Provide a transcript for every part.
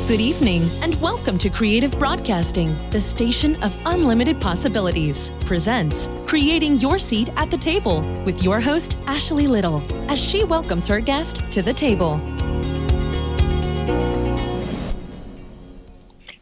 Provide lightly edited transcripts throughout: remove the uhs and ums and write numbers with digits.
Good evening, and welcome to Creative Broadcasting, the station of unlimited possibilities, presents Creating Your Seat at the Table with your host, Ashley Little, as she welcomes her guest to the table.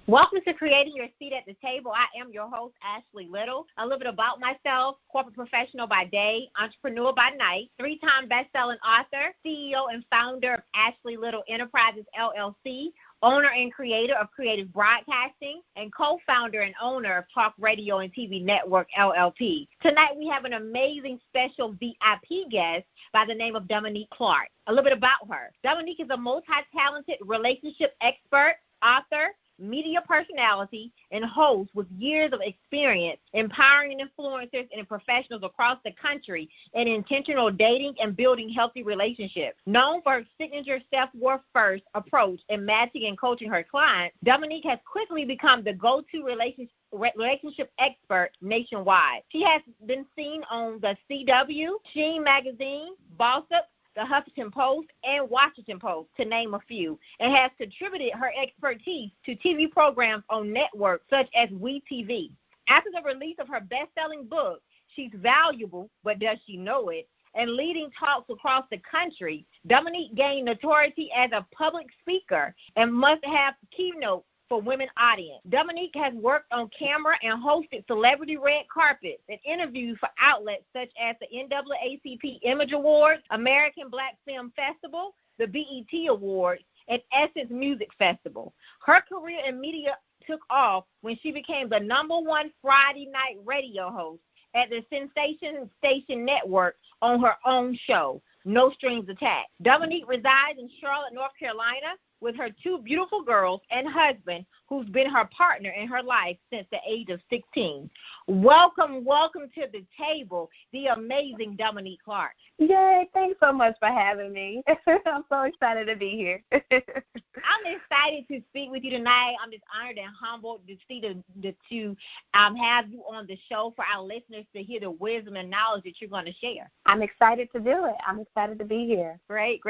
Welcome to Creating Your Seat at the Table. I am your host, Ashley Little. A little bit about myself: corporate professional by day, entrepreneur by night, 3-time best-selling author, CEO and founder of Ashley Little Enterprises, LLC, owner and creator of Creative Broadcasting, and co-founder and owner of Talk Radio and TV Network, LLP. Tonight we have an amazing special VIP guest by the name of Dominique Clark. A little bit about her. Dominique is a multi-talented relationship expert, author, media personality, and host with years of experience empowering influencers and professionals across the country in intentional dating and building healthy relationships. Known for her signature self-worth first approach in matching and coaching her clients, Dominique has quickly become the go-to relationship expert nationwide. She has been seen on the CW, Sheen Magazine, Boss Up, the Huffington Post, and Washington Post, to name a few, and has contributed her expertise to TV programs on networks such as WeTV. After the release of her best-selling book, She's Valuable, But Does She Know It?, and leading talks across the country, Dominique gained notoriety as a public speaker and must-have keynote for women audience. Dominique has worked on camera and hosted celebrity red carpets and interviews for outlets such as the NAACP Image Awards, American Black Film Festival, the BET Awards, and Essence Music Festival. Her career in media took off when she became the #1 Friday night radio host at the Sensation Station Network on her own show, No Strings Attached. Dominique resides in Charlotte, North Carolina, with her 2 beautiful girls and husband, who's been her partner in her life since the age of 16. Welcome to the table, the amazing Dominique Clark. Yay, thanks so much for having me. I'm so excited to be here. I'm excited to speak with you tonight. I'm just honored and humbled to see to have you on the show for our listeners to hear the wisdom and knowledge that you're going to share. I'm excited to do it. I'm excited to be here. Great.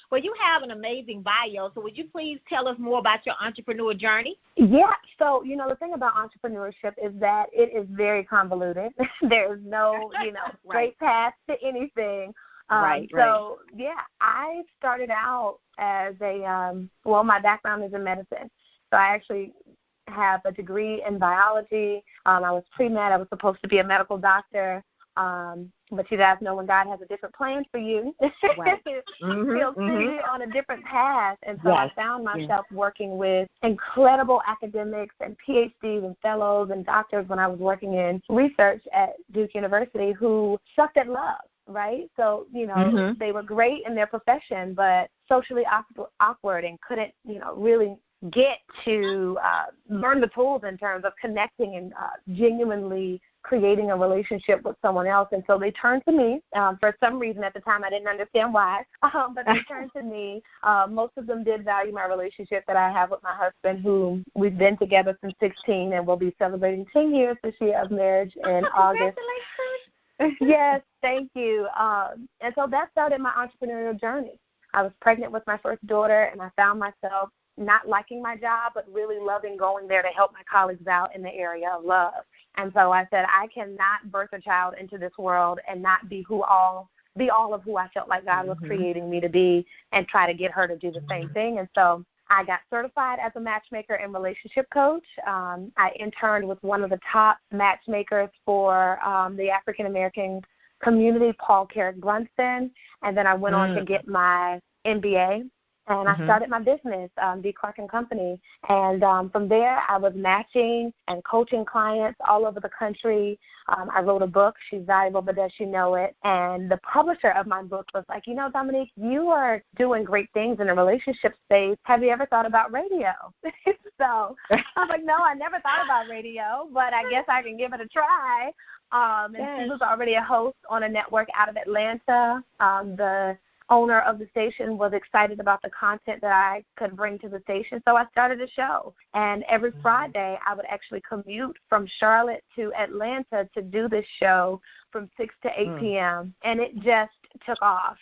Well, you have an amazing bio, so would you please tell us more about your entrepreneur journey? Yeah, so, the thing about entrepreneurship is that it is very convoluted. There's no, straight path to anything. So, yeah, I started out as my background is in medicine. So I actually have a degree in biology. I was pre-med. I was supposed to be a medical doctor. But you guys know when God has a different plan for you, He'll send you on a different path. And so I found myself working with incredible academics and PhDs and fellows and doctors when I was working in research at Duke University who sucked at love, right? So, they were great in their profession, but socially awkward and couldn't, really get to learn the tools in terms of connecting and genuinely creating a relationship with someone else. And so they turned to me. For some reason at the time, I didn't understand why, but they turned to me. Most of them did value my relationship that I have with my husband, who we've been together since 16, and we'll be celebrating 10 years this year of marriage in August. Congratulations. Yes, thank you. And so that started my entrepreneurial journey. I was pregnant with my first daughter, and I found myself not liking my job, but really loving going there to help my colleagues out in the area of love. And so I said, I cannot birth a child into this world and not be all of who I felt like God was creating me to be, and try to get her to do the same thing. And so I got certified as a matchmaker and relationship coach. I interned with one of the top matchmakers for the African-American community, Paul Carrick Brunson, and then I went on to get my MBA. And I started my business, D. Clark & Company. And from there, I was matching and coaching clients all over the country. I wrote a book, She's Valuable, But Does She Know It? And the publisher of my book was like, Dominique, you are doing great things in the relationship space. Have you ever thought about radio? So I was like, no, I never thought about radio, but I guess I can give it a try. And she was already a host on a network out of Atlanta. The owner of the station was excited about the content that I could bring to the station, so I started a show. And every Friday, I would actually commute from Charlotte to Atlanta to do this show from 6 to 8 p.m. And it just took off.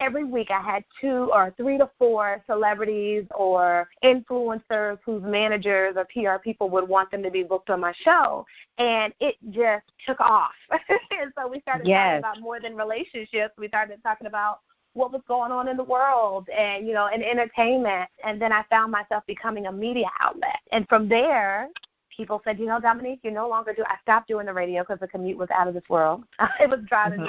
Every week I had 2 or 3 to 4 celebrities or influencers whose managers or PR people would want them to be booked on my show. And it just took off. And so we started talking about more than relationships. We started talking about what was going on in the world and, you know, and entertainment. And then I found myself becoming a media outlet. And from there, people said, you know, Dominique, you no longer do. I stopped doing the radio because the commute was out of this world. It was driving me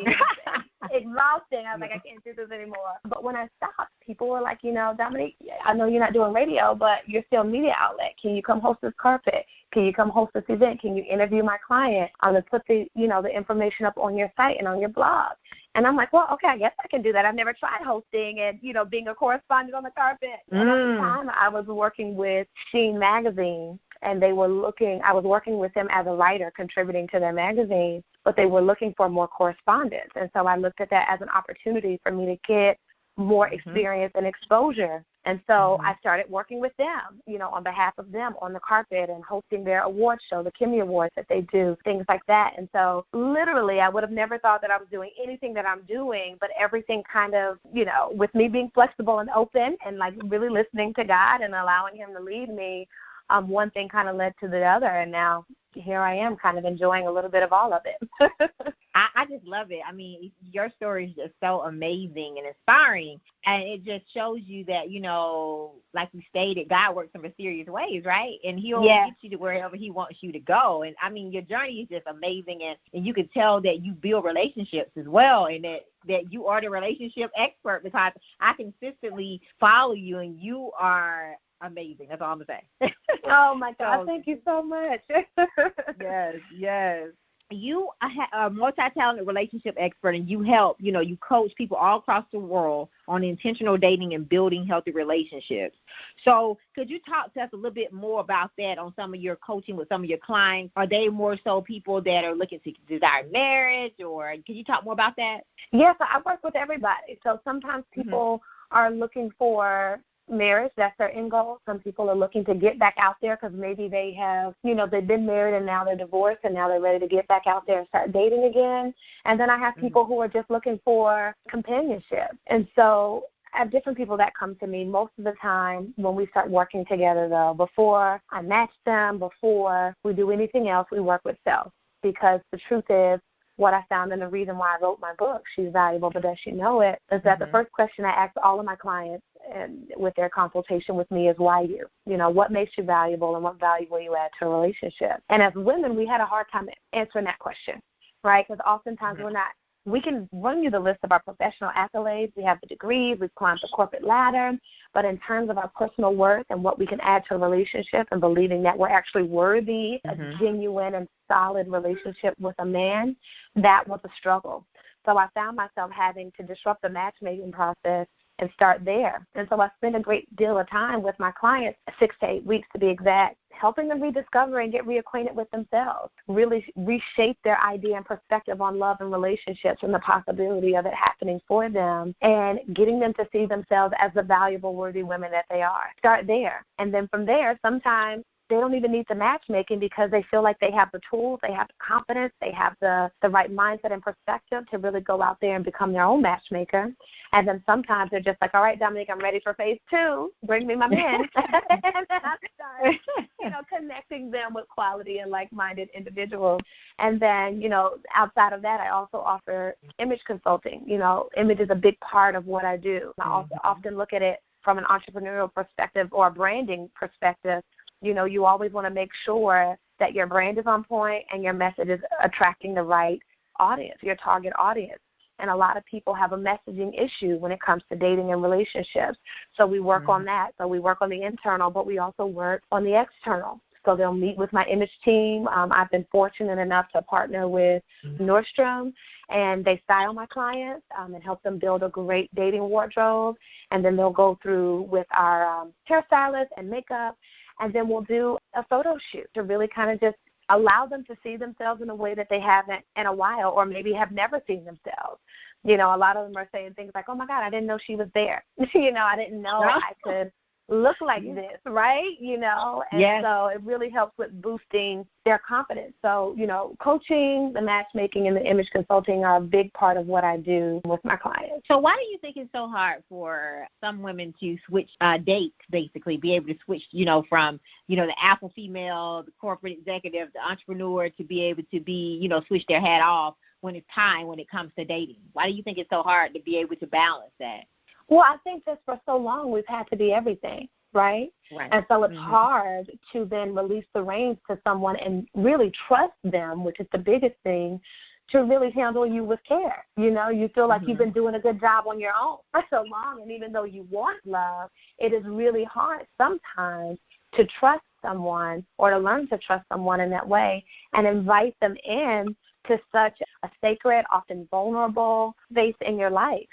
exhausting. I was like, I can't do this anymore. But when I stopped, people were like, you know, Dominique, I know you're not doing radio, but you're still a media outlet. Can you come host this carpet? Can you come host this event? Can you interview my client? I'm going to put the information up on your site and on your blog. And I'm like, well, okay, I guess I can do that. I've never tried hosting and, you know, being a correspondent on the carpet. And at the time, I was working with Sheen Magazine, and I was working with them as a writer, contributing to their magazine, but they were looking for more correspondence. And so I looked at that as an opportunity for me to get more experience and exposure. And so I started working with them, you know, on behalf of them on the carpet and hosting their award show, the Kimmy Awards that they do, things like that. And so literally I would have never thought that I was doing anything that I'm doing, but everything kind of, you know, with me being flexible and open and like really listening to God and allowing him to lead me, one thing kind of led to the other, and now here I am kind of enjoying a little bit of all of it. I just love it. I mean, your story is just so amazing and inspiring, and it just shows you that, you know, like you stated, God works in mysterious ways, right? And he'll get you to wherever he wants you to go. And, I mean, your journey is just amazing, and you can tell that you build relationships as well, and that you are the relationship expert, because I consistently follow you, and you are amazing. That's all I'm going to say. Oh, my God. Thank you so much. Yes. You are a multi-talented relationship expert, and you help, you know, you coach people all across the world on intentional dating and building healthy relationships. So could you talk to us a little bit more about that on some of your coaching with some of your clients? Are they more so people that are looking to desire marriage, or could you talk more about that? Yes, I work with everybody. So sometimes people are looking for marriage, that's their end goal. Some people are looking to get back out there because maybe they have, you know, they've been married and now they're divorced and now they're ready to get back out there and start dating again. And then I have people who are just looking for companionship. And so I have different people that come to me. Most of the time when we start working together, though, before I match them, before we do anything else, we work with self, because the truth is, what I found, and the reason why I wrote my book, She's Valuable But Does She Know It, is that the first question I ask all of my clients and with their consultation with me is, why you? You know, what makes you valuable and what value will you add to a relationship? And as women, we had a hard time answering that question, right? Because oftentimes we can run you the list of our professional accolades. We have the degrees, we've climbed the corporate ladder, but in terms of our personal worth and what we can add to a relationship and believing that we're actually worthy, a genuine and solid relationship with a man, that was a struggle. So I found myself having to disrupt the matchmaking process and start there. And so I spend a great deal of time with my clients, 6 to 8 weeks to be exact, helping them rediscover and get reacquainted with themselves, really reshape their idea and perspective on love and relationships and the possibility of it happening for them, and getting them to see themselves as the valuable, worthy women that they are. Start there. And then from there, sometimes they don't even need the matchmaking because they feel like they have the tools, they have the confidence, they have the right mindset and perspective to really go out there and become their own matchmaker. And then sometimes they're just like, all right, Dominique, I'm ready for phase 2. Bring me my men. And then I start, connecting them with quality and like-minded individuals. And then, outside of that, I also offer image consulting. Image is a big part of what I do. I also often look at it from an entrepreneurial perspective or a branding perspective. You always want to make sure that your brand is on point and your message is attracting the right audience, your target audience. And a lot of people have a messaging issue when it comes to dating and relationships. So we work on that. So we work on the internal, but we also work on the external. So they'll meet with my image team. I've been fortunate enough to partner with Nordstrom, and they style my clients and help them build a great dating wardrobe. And then they'll go through with our hairstylist and makeup. And then we'll do a photo shoot to really kind of just allow them to see themselves in a way that they haven't in a while, or maybe have never seen themselves. A lot of them are saying things like, oh, my God, I didn't know she was there. I didn't know I could look like this, right? And so it really helps with boosting their confidence. So, coaching, the matchmaking, and the image consulting are a big part of what I do with my clients. So why do you think it's so hard for some women to switch dates, basically, be able to switch, from, the alpha female, the corporate executive, the entrepreneur, to be able to be, switch their hat off when it's time when it comes to dating? Why do you think it's so hard to be able to balance that? Well, I think that for so long we've had to be everything, right? And so it's hard to then release the reins to someone and really trust them, which is the biggest thing, to really handle you with care. You feel like you've been doing a good job on your own for so long, and even though you want love, it is really hard sometimes to trust someone or to learn to trust someone in that way and invite them in to such a sacred, often vulnerable space in your life.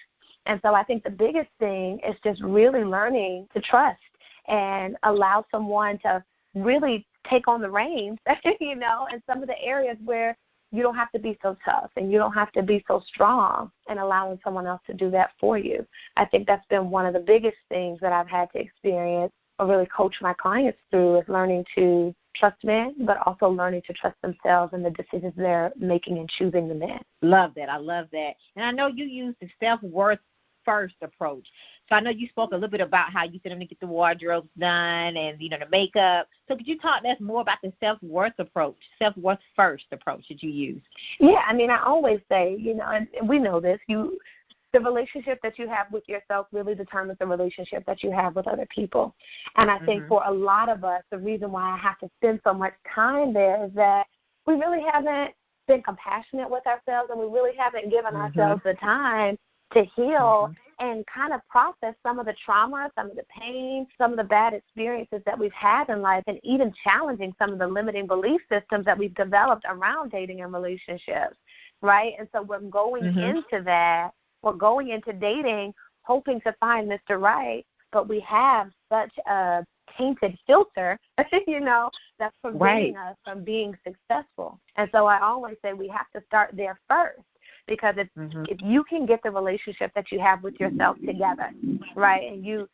And so I think the biggest thing is just really learning to trust and allow someone to really take on the reins, in some of the areas where you don't have to be so tough and you don't have to be so strong, and allowing someone else to do that for you. I think that's been one of the biggest things that I've had to experience or really coach my clients through, is learning to trust men, but also learning to trust themselves and the decisions they're making and choosing the men. Love that. I love that. And I know you use the self-worth first approach. So I know you spoke a little bit about how you sent them to get the wardrobes done and, the makeup. So could you talk to us more about the self-worth approach, self-worth first approach that you use? Yeah, I always say, and we know this, the relationship that you have with yourself really determines the relationship that you have with other people. And I think for a lot of us, the reason why I have to spend so much time there is that we really haven't been compassionate with ourselves, and we really haven't given ourselves the time to heal and kind of process some of the trauma, some of the pain, some of the bad experiences that we've had in life, and even challenging some of the limiting belief systems that we've developed around dating and relationships, right? And so we're going into that. We're going into dating hoping to find Mr. Right, but we have such a tainted filter, that's preventing us from being successful. And so I always say we have to start there first. Because if you can get the relationship that you have with yourself together, right, and you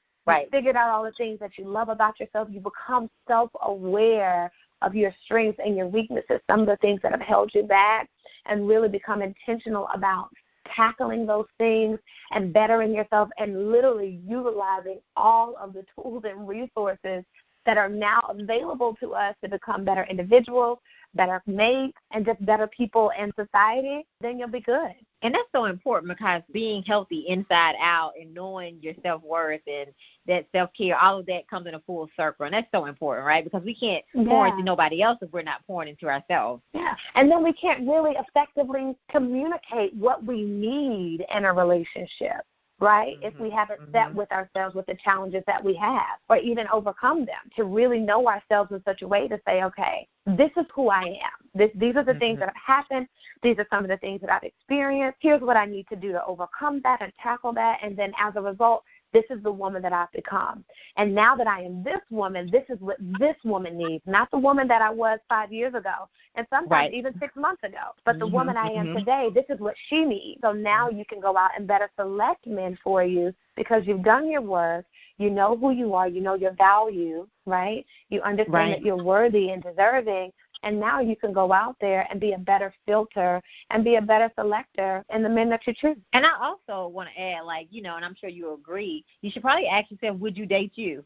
figured out all the things that you love about yourself, you become self-aware of your strengths and your weaknesses, some of the things that have held you back, and really become intentional about tackling those things and bettering yourself and literally utilizing all of the tools and resources that are now available to us to become better individuals, better mates, and just better people in society, then you'll be good. And that's so important, because being healthy inside out and knowing your self-worth and that self-care, all of that comes in a full circle. And that's so important, right? Because we can't pour into nobody else if we're not pouring into ourselves. Yeah. And then we can't really effectively communicate what we need in a relationship, right? If we haven't sat with ourselves with the challenges that we have, or even overcome them, to really know ourselves in such a way to say, okay, this is who I am. These are the things that have happened. These are some of the things that I've experienced. Here's what I need to do to overcome that and tackle that. And then as a result, this is the woman that I've become. And now that I am this woman, this is what this woman needs, not the woman that I was 5 years ago, and sometimes even 6 months ago. But the woman I am today, this is what she needs. So now you can go out and better select men for you, because you've done your work. You know who you are. You know your value, right? You understand that you're worthy and deserving. And now you can go out there and be a better filter and be a better selector in the men that you choose. And I also want to add, and I'm sure you agree, you should probably ask yourself, would you date you?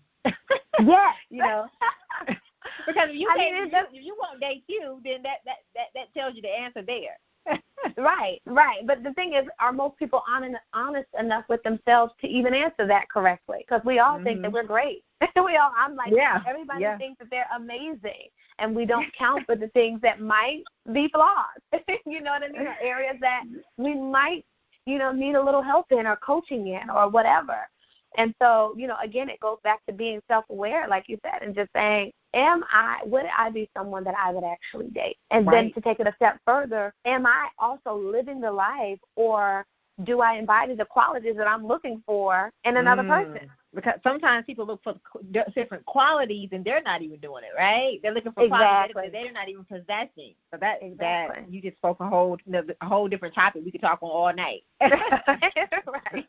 Yes. Because if you won't date you, then that tells you the answer there. Right. But the thing is, are most people honest enough with themselves to even answer that correctly? Because we all think that we're great. Everybody thinks that they're amazing, and we don't count for the things that might be flaws. You know what I mean? Or areas that we might, need a little help in or coaching in or whatever. And so, again, it goes back to being self-aware, like you said, and just saying, would I be someone that I would actually date? And then to take it a step further, am I also living the life, or do I embody the qualities that I'm looking for in another person? Because sometimes people look for different qualities and they're not even doing it, right? They're looking for qualities that they're not even possessing. So that you just spoke a whole different topic we could talk on all night. Right.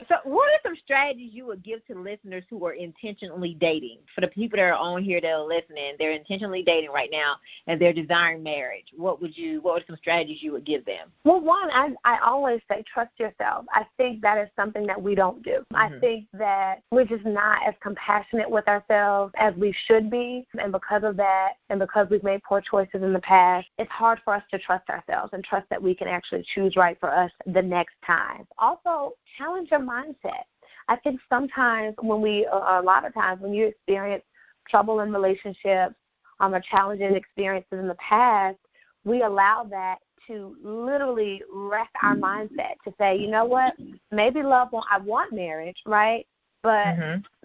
So So what are some strategies you would give to listeners who are intentionally dating? For the people that are on here that are listening, they're intentionally dating right now and they're desiring marriage. What are some strategies you would give them? Well, one, I always say trust yourself. I think that is something that we don't do. I think that we're just not as compassionate with ourselves as we should be. And because of that, and because we've made poor choices in the past, it's hard for us to trust ourselves and trust that we can actually choose right for us the next time. Also, challenge your mindset. I think sometimes a lot of times when you experience trouble in relationships or challenging experiences in the past, we allow that to literally wreck our mindset to say, you know what, maybe I want marriage, right? But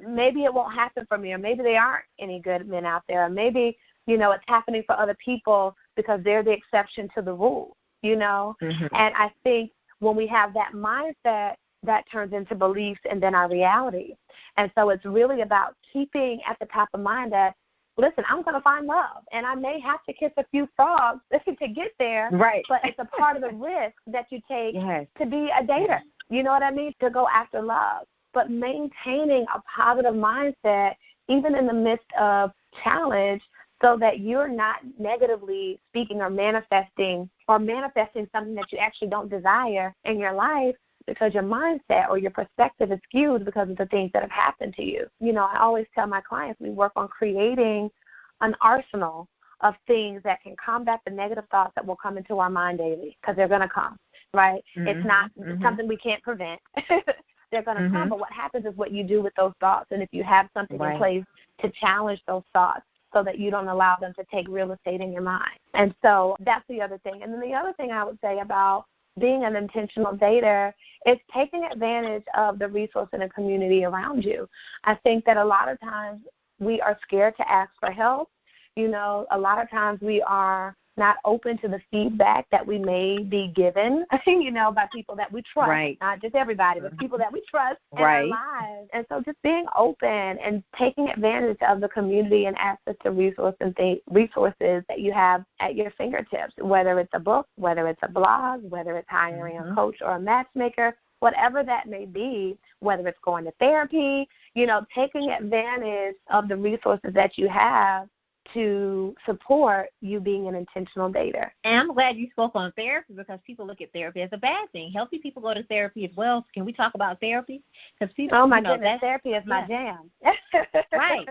maybe it won't happen for me, or maybe there aren't any good men out there, or maybe, it's happening for other people because they're the exception to the rule, And I think when we have that mindset, that turns into beliefs and then our reality. And so it's really about keeping at the top of mind that, listen, I'm going to find love, and I may have to kiss a few frogs to get there, right? But it's a part of the risk that you take to be a dater, you know what I mean, to go after love. But maintaining a positive mindset, even in the midst of challenge, so that you're not negatively speaking or manifesting something that you actually don't desire in your life, because your mindset or your perspective is skewed because of the things that have happened to you. I always tell my clients we work on creating an arsenal of things that can combat the negative thoughts that will come into our mind daily, because they're going to come, right? It's not something we can't prevent. They're going to come, but what happens is what you do with those thoughts, and if you have something in place to challenge those thoughts so that you don't allow them to take real estate in your mind. And so that's the other thing. And then the other thing I would say about being an intentional dater is taking advantage of the resource and the community around you. I think that a lot of times we are scared to ask for help. A lot of times we are not open to the feedback that we may be given, by people that we trust, not just everybody, but people that we trust in our lives. And so just being open and taking advantage of the community and access to resources that you have at your fingertips, whether it's a book, whether it's a blog, whether it's hiring a coach or a matchmaker, whatever that may be, whether it's going to therapy, taking advantage of the resources that you have to support you being an intentional dater. And I'm glad you spoke on therapy, because people look at therapy as a bad thing. Healthy people go to therapy as well. Can we talk about therapy? Because people, oh my goodness, therapy is my jam. Right.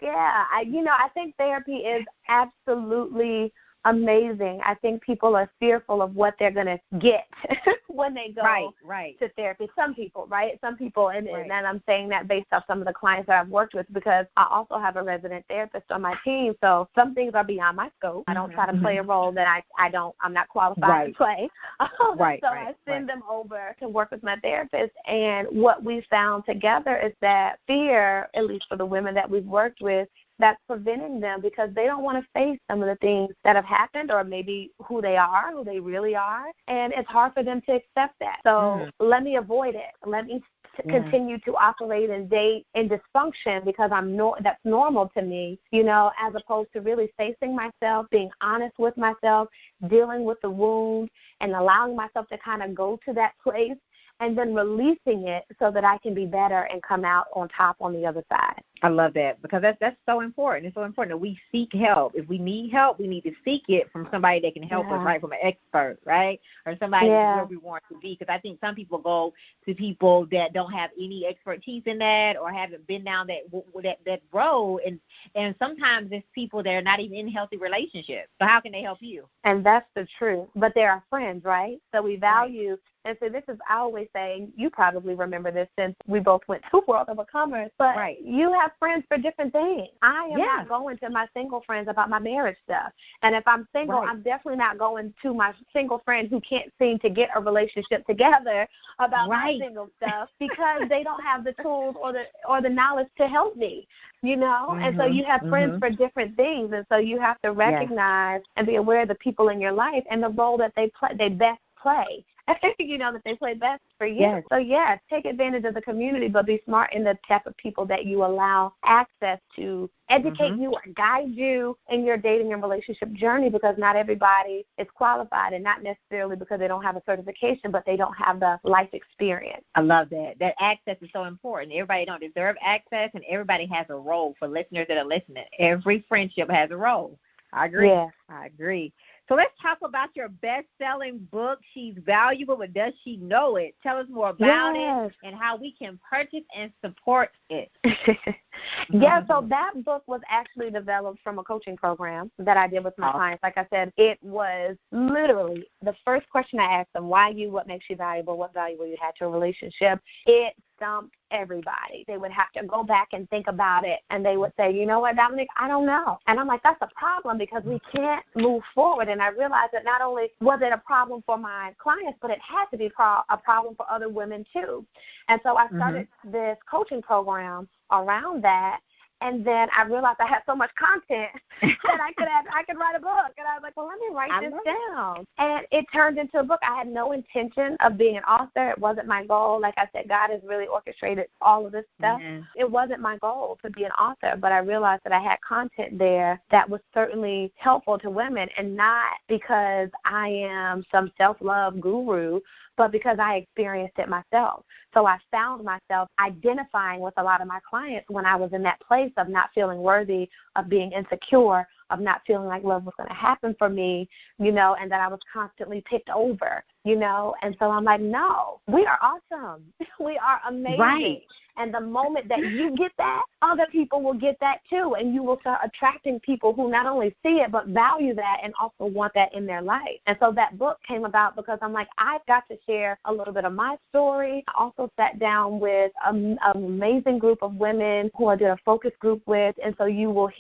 Yeah, I think therapy is absolutely amazing. I think people are fearful of what they're going to get when they go to therapy. Some people, and I'm saying that based off some of the clients that I've worked with, because I also have a resident therapist on my team, so some things are beyond my scope. I don't try to play a role that I'm not qualified to play. I send them over to work with my therapist, and what we found together is that fear, at least for the women that we've worked with, that's preventing them because they don't want to face some of the things that have happened, or maybe who they really are, and it's hard for them to accept that. So let me avoid it. Let me continue to operate and date in dysfunction because that's normal to me, as opposed to really facing myself, being honest with myself, dealing with the wound, and allowing myself to kind of go to that place and then releasing it so that I can be better and come out on top on the other side. I love that, because that's so important. It's so important that we seek help. If we need help, we need to seek it from somebody that can help us, right, from an expert, right, or somebody where we want to be. Because I think some people go to people that don't have any expertise in that or haven't been down that road, and sometimes it's people that are not even in healthy relationships. So how can they help you? And that's the truth. But they're our friends, right? So we value. And so this is, I always say, you probably remember this since we both went to World Overcomers, but you have friends for different things. I am not going to my single friends about my marriage stuff. And if I'm single, I'm definitely not going to my single friend who can't seem to get a relationship together about my single stuff, because they don't have the tools or the knowledge to help me, And so you have friends for different things. And so you have to recognize and be aware of the people in your life and the role that they best play that they play best for you. Yes. So, take advantage of the community, but be smart in the type of people that you allow access to educate you or guide you in your dating and relationship journey, because not everybody is qualified, and not necessarily because they don't have a certification, but they don't have the life experience. I love that. That access is so important. Everybody don't deserve access, and everybody has a role. For listeners that are listening, every friendship has a role. I agree. Yeah. I agree. So let's talk about your best-selling book, She's Valuable, but Does She Know It? Tell us more about it and how we can purchase and support it. So that book was actually developed from a coaching program that I did with my clients. Like I said, it was literally the first question I asked them: why you? What makes you valuable? What value will you have to a relationship? It stumped everybody. They would have to go back and think about it, and they would say, you know what, Dominique, I don't know. And I'm like, that's a problem, because we can't move forward. And I realized that not only was it a problem for my clients, but it had to be a problem for other women too. And so I started this coaching program around that. And then I realized I had so much content that I could write a book. And I was like, well, let me write this down. And it turned into a book. I had no intention of being an author. It wasn't my goal. Like I said, God has really orchestrated all of this stuff. It wasn't my goal to be an author, but I realized that I had content there that was certainly helpful to women, and not because I am some self-love guru, but because I experienced it myself. So I found myself identifying with a lot of my clients when I was in that place of not feeling worthy, of being insecure, of not feeling like love was going to happen for me, and that I was constantly picked over, And so I'm like, no, we are awesome. We are amazing. Right. And the moment that you get that, other people will get that too. And you will start attracting people who not only see it, but value that and also want that in their life. And so that book came about because I'm like, I've got to share a little bit of my story. I also sat down with an amazing group of women who I did a focus group with. And so you will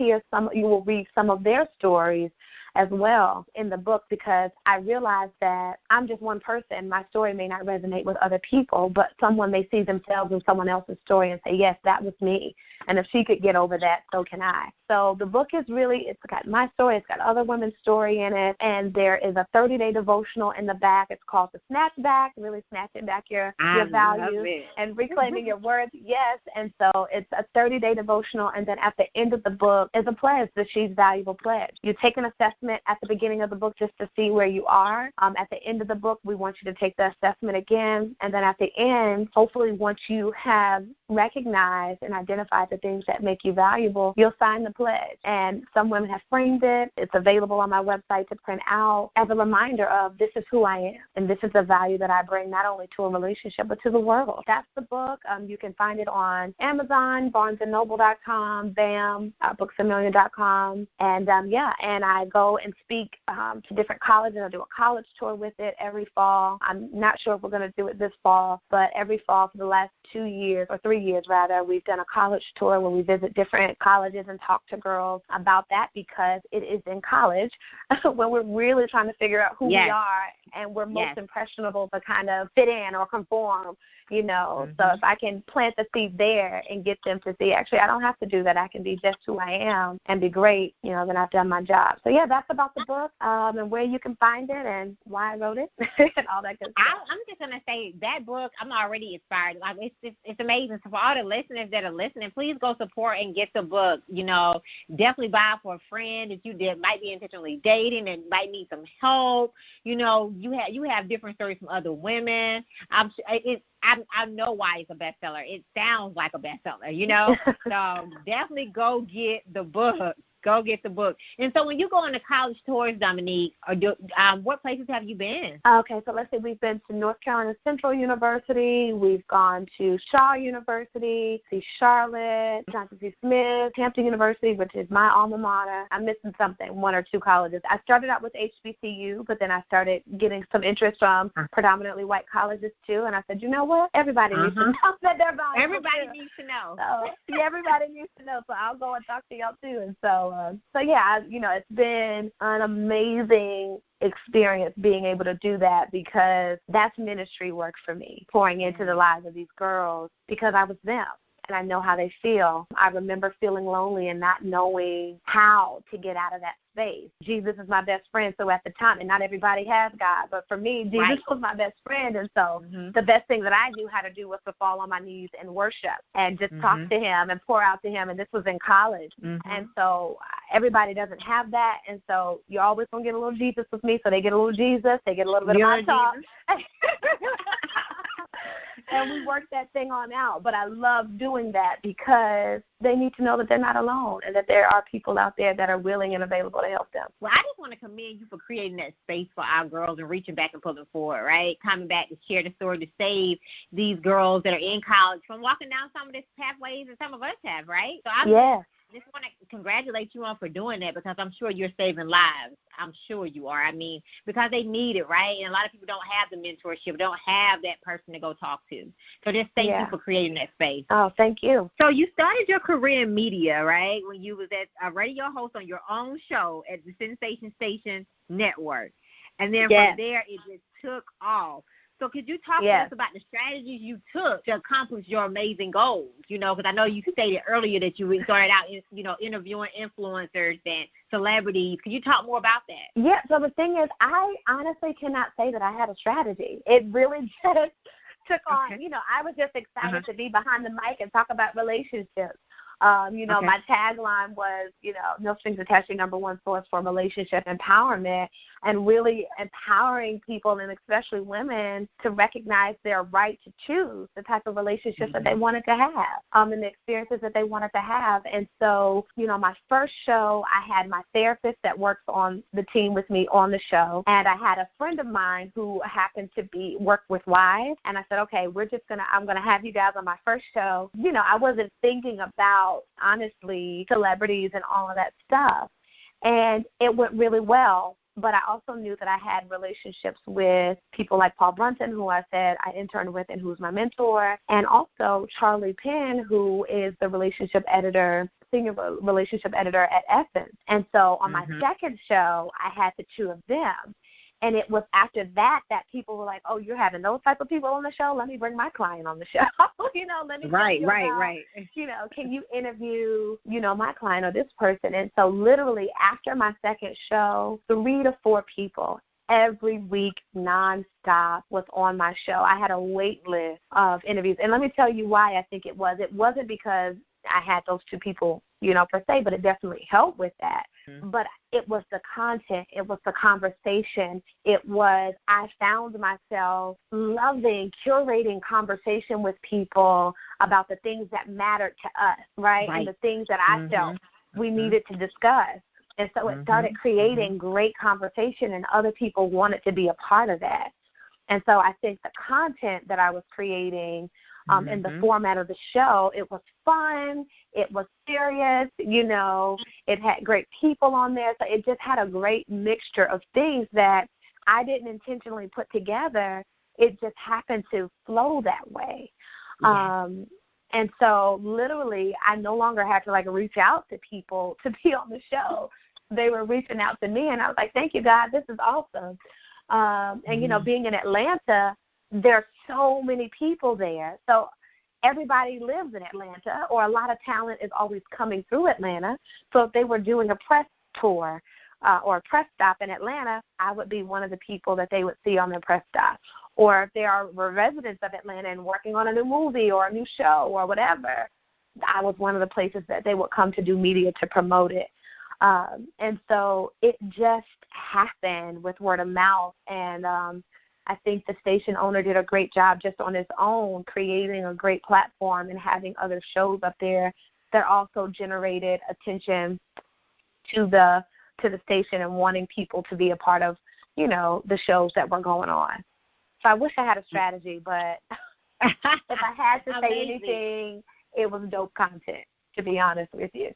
read some of their stories as well in the book, because I realized that I'm just one person. My story may not resonate with other people, but someone may see themselves in someone else's story and say, yes, that was me. And if she could get over that, so can I. So the book is really, it's got my story, it's got other women's story in it, and there is a 30-day devotional in the back. It's called The Snatch Back, really snatching back your value and reclaiming your worth. Yes, and so it's a 30-day devotional, and then at the end of the book is a pledge, the She's Valuable pledge. You take an assessment at the beginning of the book just to see where you are. At the end of the book, we want you to take the assessment again, and then at the end, hopefully once you have recognized and identified the things that make you valuable, you'll sign the pledge. And some women have framed it. It's available on my website to print out as a reminder of this is who I am, and this is the value that I bring not only to a relationship but to the world. That's the book. You can find it on Amazon, BarnesandNoble.com, BAM, BooksAMillion.com, and and I go and speak to different colleges. I do a college tour with it every fall. I'm not sure if we're going to do it this fall, but every fall for the last 2 years, or 3 years rather, we've done a college tour where we visit different colleges and talk to girls about that, because it is in college when we're really trying to figure out who we are, and we're most impressionable to kind of fit in or conform, So if I can plant the seed there and get them to see, actually, I don't have to do that. I can be just who I am and be great, then I've done my job. So, that's about the book and where you can find it and why I wrote it and all that good stuff. I'm just going to say that book, I'm already inspired. Like, it's amazing. So for all the listeners that are listening, please go support and get the book. Definitely buy it for a friend if you might be intentionally dating and might need some help. You have different stories from other women. I know why it's a bestseller. It sounds like a bestseller, So definitely go get the book. Go get the book. And so when you go on the college tours, Dominique, what places have you been? Okay, so let's see. We've been to North Carolina Central University. We've gone to Shaw University, to Charlotte, Johnson C. Smith, Hampton University, which is my alma mater. I'm missing something, 1 or 2 colleges. I started out with HBCU, but then I started getting some interest from predominantly white colleges too. And I said, you know what? Everybody needs to know that they're valuable. Everybody needs to know. So, everybody needs to know. So I'll go and talk to y'all too. And so, it's been an amazing experience being able to do that, because that's ministry work for me, pouring into the lives of these girls, because I was them. and I know how they feel. I remember feeling lonely and not knowing how to get out of that space. Jesus is my best friend, so at the time, and not everybody has God, but for me, Jesus was my best friend, and so the best thing that I knew how to do was to fall on my knees and worship and just talk to him and pour out to him, and this was in college. And so everybody doesn't have that, and so you're always going to get a little Jesus with me, so they get a little Jesus, they get a little bit of my talk. And we work that thing on out. But I love doing that because they need to know that they're not alone and that there are people out there that are willing and available to help them. Well, I just want to commend you for creating that space for our girls and reaching back and pulling forward, right? Coming back to share the story to save these girls that are in college from walking down some of these pathways that some of us have, right? So I just want to congratulate you on for doing that, because I'm sure you're saving lives. I'm sure you are. I mean, because they need it, right? And a lot of people don't have the mentorship, don't have that person to go talk to. So just thank you for creating that space. Oh, thank you. So you started your career in media, right, when you was as a radio host on your own show at the Sensation Station Network. And then from there, it just took off. So could you talk to us about the strategies you took to accomplish your amazing goals? You know, because I know you stated earlier that you started out, interviewing influencers and celebrities. Could you talk more about that? Yeah, so the thing is, I honestly cannot say that I had a strategy. It really just took on, I was just excited to be behind the mic and talk about relationships. My tagline was, no strings attached, your number one source for relationship empowerment, and really empowering people, and especially women, to recognize their right to choose the type of relationships that they wanted to have, and the experiences that they wanted to have. And so, my first show, I had my therapist that works on the team with me on the show, and I had a friend of mine who happened to work with wives, and I said, okay, I'm going to have you guys on my first show. I wasn't thinking about, honestly, celebrities and all of that stuff. And it went really well. But I also knew that I had relationships with people like Paul Brunson, who I said I interned with and who's my mentor, and also Charlie Penn, who is the senior relationship editor at Essence. And so on my second show, I had the two of them. And it was after that people were like, oh, you're having those type of people on the show? Let me bring my client on the show. Let me Right. Can you interview, my client or this person? And so literally after my second show, 3 to 4 people every week nonstop was on my show. I had a wait list of interviews. And let me tell you why I think it was. It wasn't because I had those 2 people, per se, but it definitely helped with that. But it was the content. It was the conversation. I found myself loving curating conversation with people about the things that mattered to us, right? And the things that I felt we needed to discuss. And so it started creating great conversation, and other people wanted to be a part of that. And so I think the content that I was creating in the format of the show, it was fun, it was serious, it had great people on there. So it just had a great mixture of things that I didn't intentionally put together. It just happened to flow that way. And so literally I no longer had to reach out to people to be on the show. They were reaching out to me, and I was like, thank you, God, this is awesome. And, being in Atlanta, there are so many people there. So everybody lives in Atlanta, or a lot of talent is always coming through Atlanta. So if they were doing a press tour or a press stop in Atlanta, I would be one of the people that they would see on their press stop. Or if they were residents of Atlanta and working on a new movie or a new show or whatever, I was one of the places that they would come to do media to promote it. And so it just happened with word of mouth. And I think the station owner did a great job just on his own, creating a great platform and having other shows up there that also generated attention to the station and wanting people to be a part of, the shows that were going on. So I wish I had a strategy, but if I had to say anything, it was dope content, to be honest with you.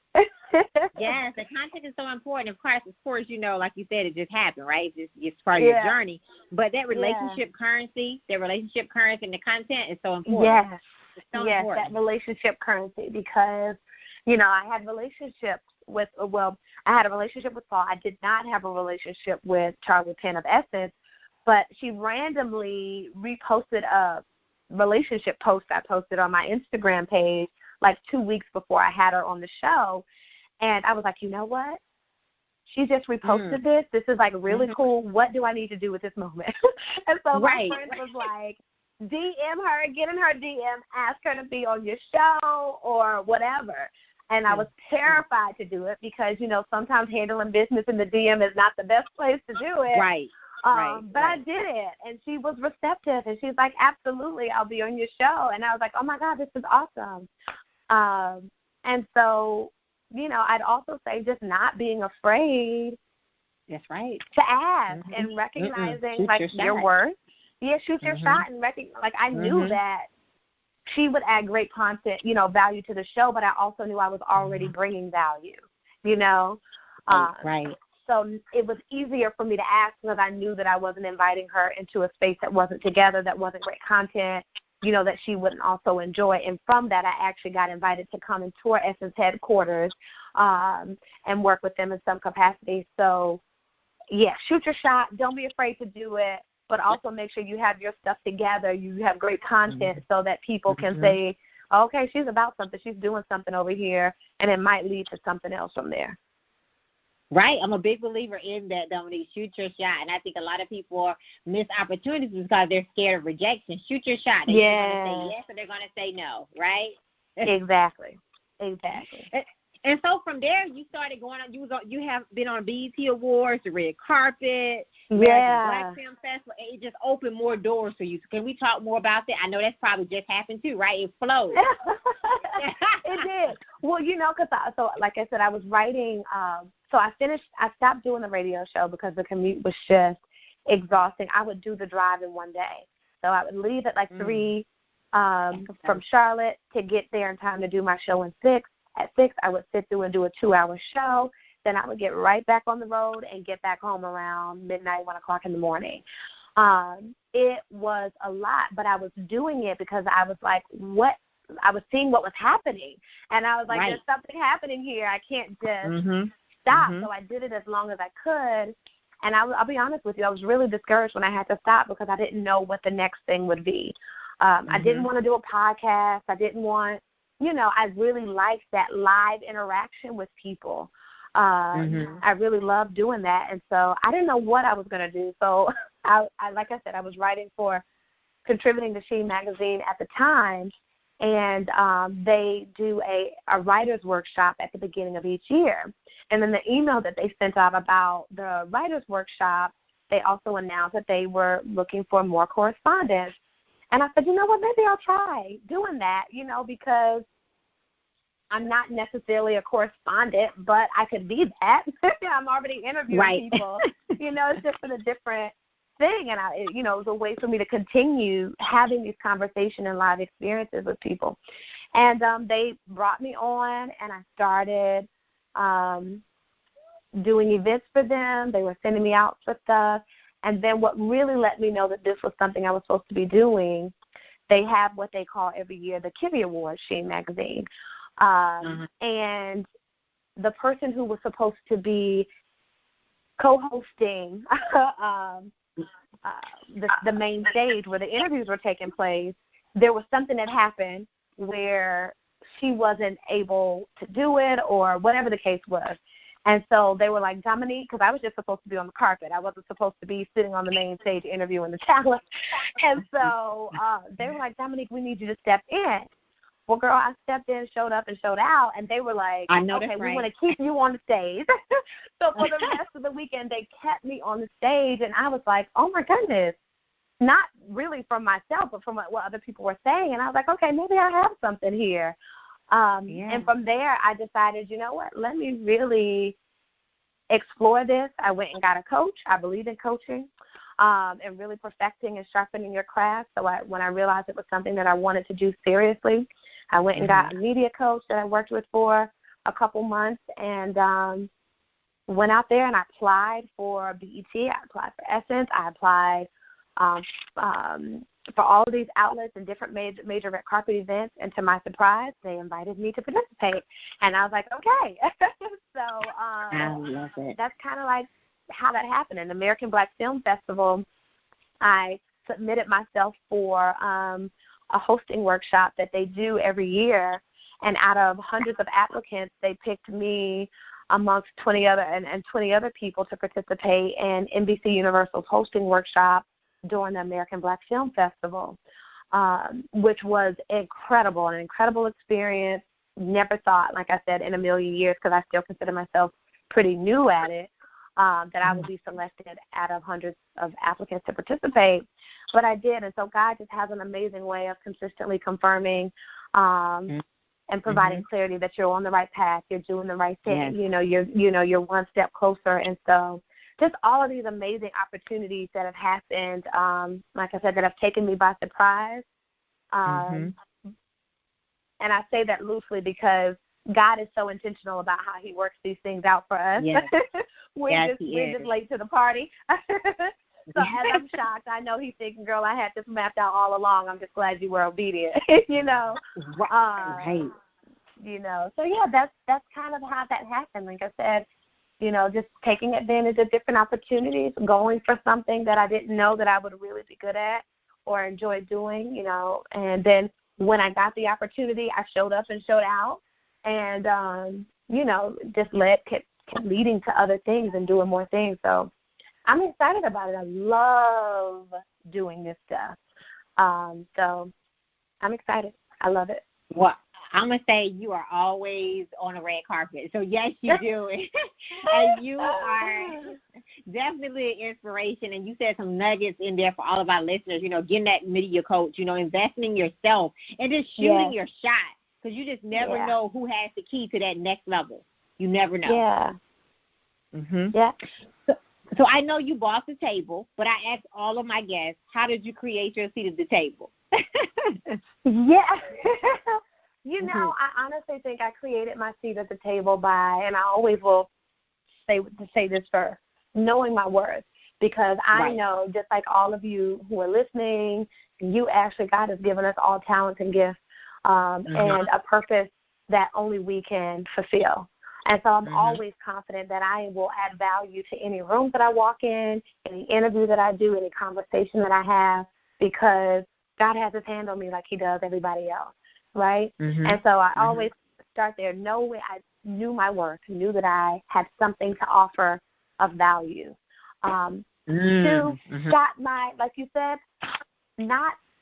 Yes, the content is so important. Of course, like you said, it just happened, right? It's part of your journey. But that relationship currency, and the content is so important. Yes, it's so important. That relationship currency, because, I had relationships with, I had a relationship with Paul. I did not have a relationship with Charlie Penn of Essence, but she randomly reposted a relationship post I posted on my Instagram page like 2 weeks before I had her on the show. And I was like, you know what? She just reposted this. This is, like, really cool. What do I need to do with this moment? And so my friend was like, DM her, get in her DM, ask her to be on your show or whatever. And I was terrified to do it because, you know, sometimes handling business in the DM is not the best place to do it. But I did it, and she was receptive, and she's like, absolutely, I'll be on your show. And I was like, oh, my God, this is awesome. And so, you know, I'd also say just not being afraid to ask and recognizing, like, your worth. Yeah, shoot your shot and recognize. Like, I knew that she would add great content, you know, value to the show, but I also knew I was already bringing value, you know. So it was easier for me to ask because I knew that I wasn't inviting her into a space that wasn't together, that wasn't great content, you know, that she wouldn't also enjoy. And from that, I actually got invited to come and tour Essence headquarters and work with them in some capacity. So, yeah, shoot your shot. Don't be afraid to do it, but also make sure you have your stuff together. You have great content so that people can say, okay, she's about something. She's doing something over here, and it might lead to something else from there. Right. I'm a big believer in that, Dominique. Shoot your shot. And I think a lot of people miss opportunities because they're scared of rejection. Shoot your shot. They're going to say yes or they're going to say no, right? Exactly. And so from there, you started going on. You have been on BET Awards, the red carpet, Black Film Festival. It just opened more doors for you. So can we talk more about that? I know that's probably just happened too, right? It flowed. It did. Well, you know, because like I said, I was writing. So I stopped doing the radio show because the commute was just exhausting. I would do the drive in one day. So I would leave at like 3 from Charlotte to get there in time to do my show in 6. At 6, I would sit through and do a 2-hour show. Then I would get right back on the road and get back home around midnight, 1 o'clock in the morning. It was a lot, but I was doing it because I was like, I was seeing what was happening. And I was like, there's something happening here. I can't just stop. So I did it as long as I could. And I'll be honest with you, I was really discouraged when I had to stop because I didn't know what the next thing would be. I didn't want to do a podcast. I didn't want, you know, I really liked that live interaction with people. I really loved doing that. And so I didn't know what I was going to do. So, like I said, I was contributing to She Magazine at the time. And they do a writer's workshop at the beginning of each year. And then the email that they sent out about the writer's workshop, they also announced that they were looking for more correspondents. And I said, you know what, maybe I'll try doing that, you know, because I'm not necessarily a correspondent, but I could be that. I'm already interviewing people. You know, it's just a different thing. And, it was a way for me to continue having these conversations and live experiences with people. And they brought me on, and I started doing events for them. They were sending me out for stuff. And then what really let me know that this was something I was supposed to be doing, they have what they call every year the Kivy Awards, She Magazine. And the person who was supposed to be co-hosting the main stage where the interviews were taking place, there was something that happened where she wasn't able to do it or whatever the case was. And so they were like, Dominique, because I was just supposed to be on the carpet. I wasn't supposed to be sitting on the main stage interviewing the talent. And so they were like, Dominique, we need you to step in. Well, girl, I stepped in, showed up, and showed out, and they were like, okay, we want to keep you on the stage. So for the rest of the weekend, they kept me on the stage, and I was like, oh, my goodness, not really from myself, but from what other people were saying. And I was like, okay, maybe I have something here. And from there, I decided, you know what, let me really explore this. I went and got a coach. I believe in coaching and really perfecting and sharpening your craft. So when I realized it was something that I wanted to do seriously, I went and got a media coach that I worked with for a couple months and went out there and I applied for BET. I applied for Essence. I applied for all of these outlets and different major red carpet events, and to my surprise, they invited me to participate. And I was like, okay. So I love it. That's kind of like how that happened. In the American Black Film Festival, I submitted myself for a hosting workshop that they do every year, And out of hundreds of applicants, they picked me amongst 20 other people to participate in NBC Universal's hosting workshop during the American Black Film Festival, which was incredible, an incredible experience. Never thought, like I said, in a million years, because I still consider myself pretty new at it, that I would be selected out of hundreds of applicants to participate. But I did, and so God just has an amazing way of consistently confirming and providing clarity that you're on the right path, you're doing the right thing. Yes. You're one step closer. And so just all of these amazing opportunities that have happened, like I said, that have taken me by surprise. And I say that loosely because God is so intentional about how he works these things out for us. Yes. we're just late to the party. So as I'm shocked, I know he's thinking, girl, I had this mapped out all along. I'm just glad you were obedient, Right. So that's kind of how that happened. Like I said, just taking advantage of different opportunities, going for something that I didn't know that I would really be good at or enjoy doing, and then when I got the opportunity, I showed up and showed out, and, just kept leading to other things and doing more things. So I'm excited about it. I love doing this stuff. So I'm excited. I love it. Well, I'm going to say you are always on a red carpet. So, yes, you do. And you are definitely an inspiration. And you said some nuggets in there for all of our listeners, getting that media coach, investing in yourself and just shooting your shot, because you just never know who has the key to that next level. You never know. Yeah. Yeah. So I know you bought the table, but I asked all of my guests, how did you create your seat at the table? I honestly think I created my seat at the table by, and I always will say this first, knowing my worth, because I know, just like all of you who are listening, God has given us all talents and gifts and a purpose that only we can fulfill. And so I'm always confident that I will add value to any room that I walk in, any interview that I do, any conversation that I have, because God has his hand on me like he does everybody else, right? And so I always start there. I knew my worth, knew that I had something to offer of value. Two, shot like you said,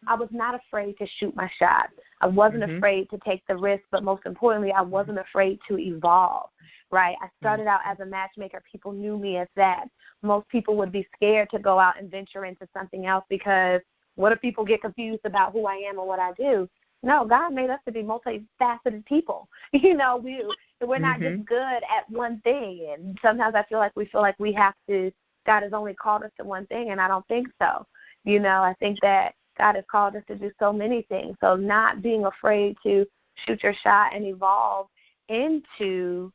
I was not afraid to shoot my shot. I wasn't afraid to take the risk, but most importantly, I wasn't afraid to evolve, right? I started out as a matchmaker. People knew me as that. Most people would be scared to go out and venture into something else because what if people get confused about who I am and what I do? No, God made us to be multifaceted people. We're not just good at one thing. And sometimes I feel like we have to, God has only called us to one thing, and I don't think so. I think that God has called us to do so many things. So not being afraid to shoot your shot and evolve into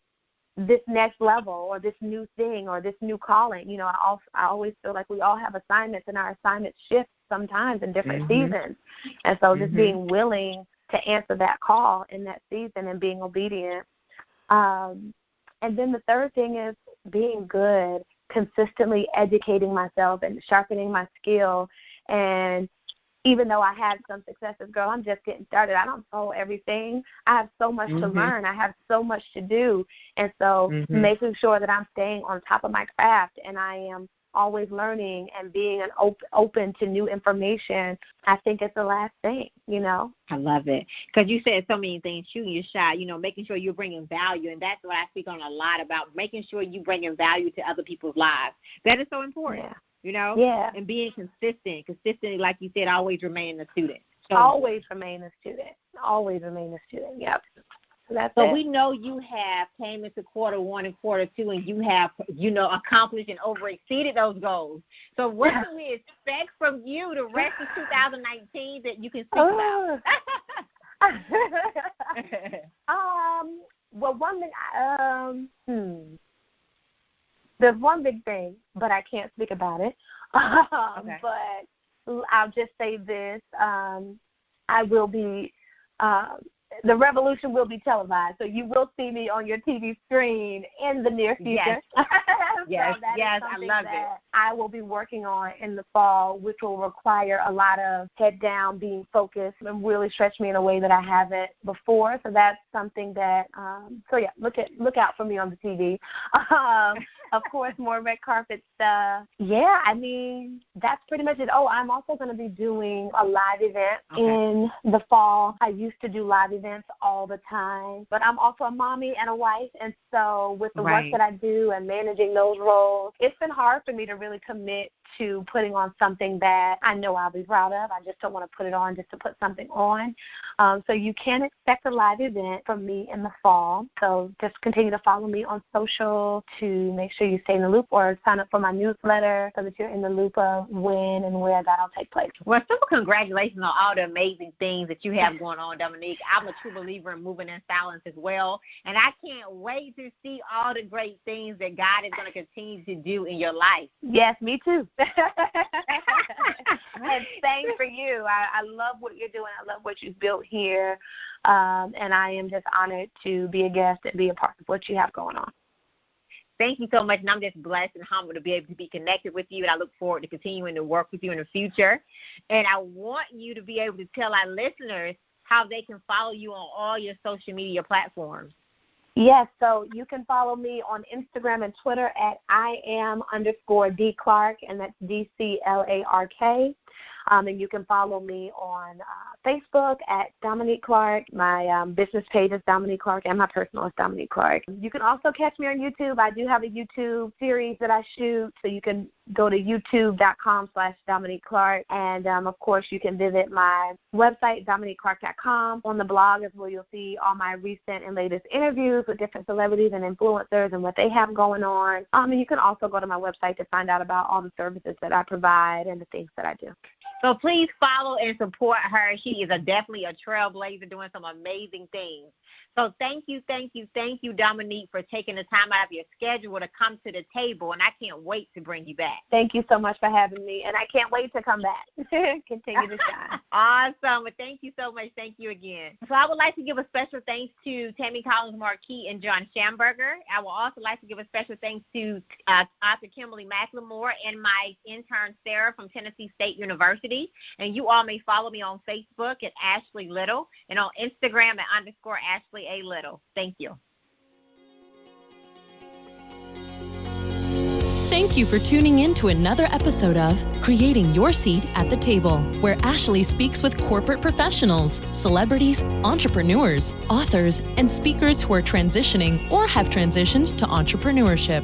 this next level or this new thing or this new calling. I always feel like we all have assignments, and our assignments shift sometimes in different seasons. And so just being willing to answer that call in that season and being obedient. And then the third thing is being good, consistently educating myself and sharpening my skill. And even though I had some successes, girl, I'm just getting started. I don't know everything. I have so much to learn. I have so much to do. And so making sure that I'm staying on top of my craft and I am always learning and being open to new information, I think it's the last thing, I love it. Because you said so many things, shooting your shot, making sure you're bringing value. And that's what I speak on a lot about, making sure you're bringing value to other people's lives. That is so important. And being consistently, like you said, always remain a student. Always remain a student. Yep. So we know you have came into quarter one and quarter two, and you have, accomplished and over-exceeded those goals. So what can we expect from you the rest of 2019 that you can speak about? Well, one thing, there's one big thing, but I can't speak about it. But I'll just say this. I will be the revolution will be televised. So you will see me on your TV screen in the near future. Yes, yes, I love it. I will be working on in the fall, which will require a lot of head down, being focused, and really stretch me in a way that I haven't before. So that's something that, look out for me on the TV. Of course, more red carpet stuff. Yeah, I mean, that's pretty much it. Oh, I'm also going to be doing a live event in the fall. I used to do live events all the time, but I'm also a mommy and a wife, and so with the work that I do and managing those roles, it's been hard for me to really commit to putting on something that I know I'll be proud of. I just don't want to put it on just to put something on. So you can expect a live event from me in the fall. So just continue to follow me on social to make sure you stay in the loop, or sign up for my newsletter so that you're in the loop of when and where that'll take place. Well, super congratulations on all the amazing things that you have going on, Dominique. I'm a true believer in moving in silence as well, and I can't wait to see all the great things that God is going to continue to do in your life. Yes, me too. And same for you. I love what you're doing. I love what you've built here, and I am just honored to be a guest and be a part of what you have going on. Thank you so much, and I'm just blessed and humbled to be able to be connected with you, and I look forward to continuing to work with you in the future. And I want you to be able to tell our listeners how they can follow you on all your social media platforms. Yes, so you can follow me on Instagram and Twitter at @Iam_D Clark, and that's DCLARK. And you can follow me on Facebook at Dominique Clark. My business page is Dominique Clark, and my personal is Dominique Clark. You can also catch me on YouTube. I do have a YouTube series that I shoot, so you can go to youtube.com/Dominique Clark. And, of course, you can visit my website, DominiqueClark.com. On the blog is where you'll see all my recent and latest interviews with different celebrities and influencers and what they have going on. And you can also go to my website to find out about all the services that I provide and the things that I do. So please follow and support her. She is definitely a trailblazer doing some amazing things. So thank you, Dominique, for taking the time out of your schedule to come to the table, and I can't wait to bring you back. Thank you so much for having me, and I can't wait to come back. Continue to shine. Awesome. Well, thank you so much. Thank you again. So I would like to give a special thanks to Tammy Collins-Marquis and John Schamberger. I would also like to give a special thanks to Author Kimberly McLemore and my intern, Sarah, from Tennessee State University. And you all may follow me on Facebook at Ashley Little and on Instagram at _Ashley A. Little. Thank you. Thank you for tuning in to another episode of Creating Your Seat at the Table, where Ashley speaks with corporate professionals, celebrities, entrepreneurs, authors, and speakers who are transitioning or have transitioned to entrepreneurship.